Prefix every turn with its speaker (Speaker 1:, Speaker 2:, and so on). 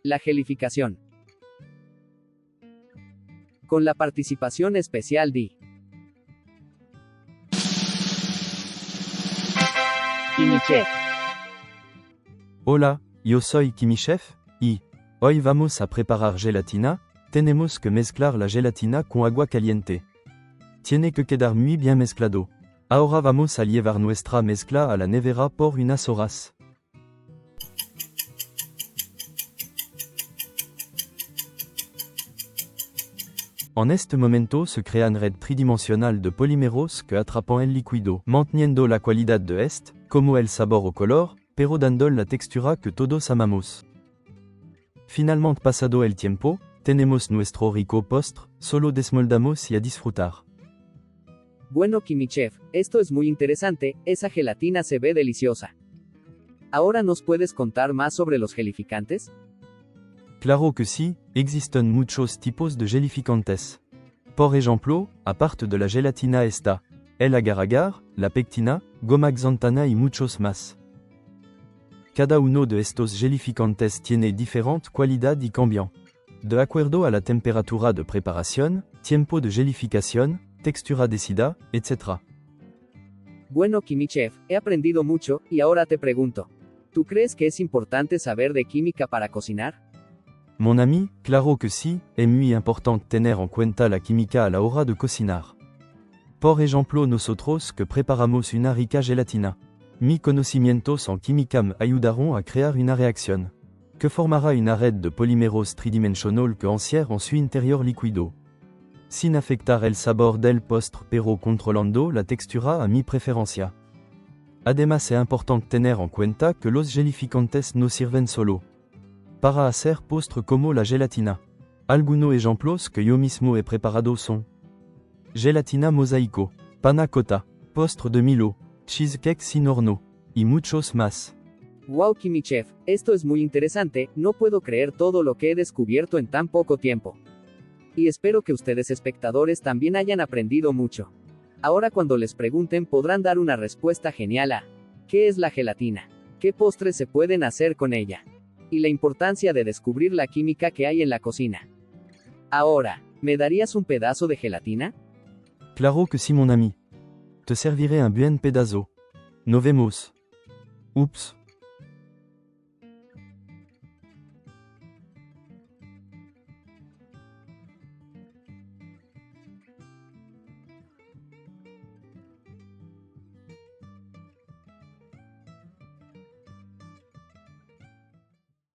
Speaker 1: La gelificación. Con la participación especial de Kimichev.
Speaker 2: Hola, yo soy Kimichev, y hoy vamos a preparar gelatina. Tenemos que mezclar la gelatina con agua caliente. Tiene que quedar muy bien mezclado. Ahora vamos a llevar nuestra mezcla a la nevera por unas horas. En este momento se crea una red tridimensional de polímeros que atrapan el líquido, manteniendo la calidad de este, como el sabor o color, pero dando la textura que todos amamos. Finalmente pasado el tiempo, tenemos nuestro rico postre, solo desmoldamos y a disfrutar.
Speaker 1: Bueno Kimichev, esto es muy interesante, esa gelatina se ve deliciosa. ¿Ahora nos puedes contar más sobre los gelificantes?
Speaker 2: Claro que sí, existen muchos tipos de gelificantes. Por ejemplo, aparte de la gelatina está el agar-agar, la pectina, goma xanthana y muchos más. Cada uno de estos gelificantes tiene diferente calidad y cambian de acuerdo a la temperatura de preparación, tiempo de gelificación, textura decidida, etc.
Speaker 1: Bueno Kimichev, he aprendido mucho, y ahora te pregunto, ¿tú crees que es importante saber de química para cocinar?
Speaker 2: Mon ami, claro que sí, es muy importante tener en cuenta la química a la hora de cocinar. Por ejemplo, nosotros que preparamos una rica gelatina. Mis conocimientos en química me ayudarán a crear una reacción que formará una red de polímeros tridimensional que encierra en su interior líquido, sin afectar el sabor del postre pero controlando la textura a mi preferencia. Además es importante tener en cuenta que los gelificantes no sirven solo para hacer postre como la gelatina. Algunos ejemplos que yo mismo he preparado son gelatina mosaico, panna cotta, postre de Milo, cheesecake sin horno, y muchos más.
Speaker 1: Wow Kimichev, esto es muy interesante, no puedo creer todo lo que he descubierto en tan poco tiempo. Y espero que ustedes espectadores también hayan aprendido mucho. Ahora cuando les pregunten podrán dar una respuesta genial a ¿qué es la gelatina? ¿Qué postres se pueden hacer con ella? Y la importancia de descubrir la química que hay en la cocina. Ahora, ¿me darías un pedazo de gelatina?
Speaker 2: Claro que sí mon ami. Te serviré un buen pedazo. Nos vemos. Oups.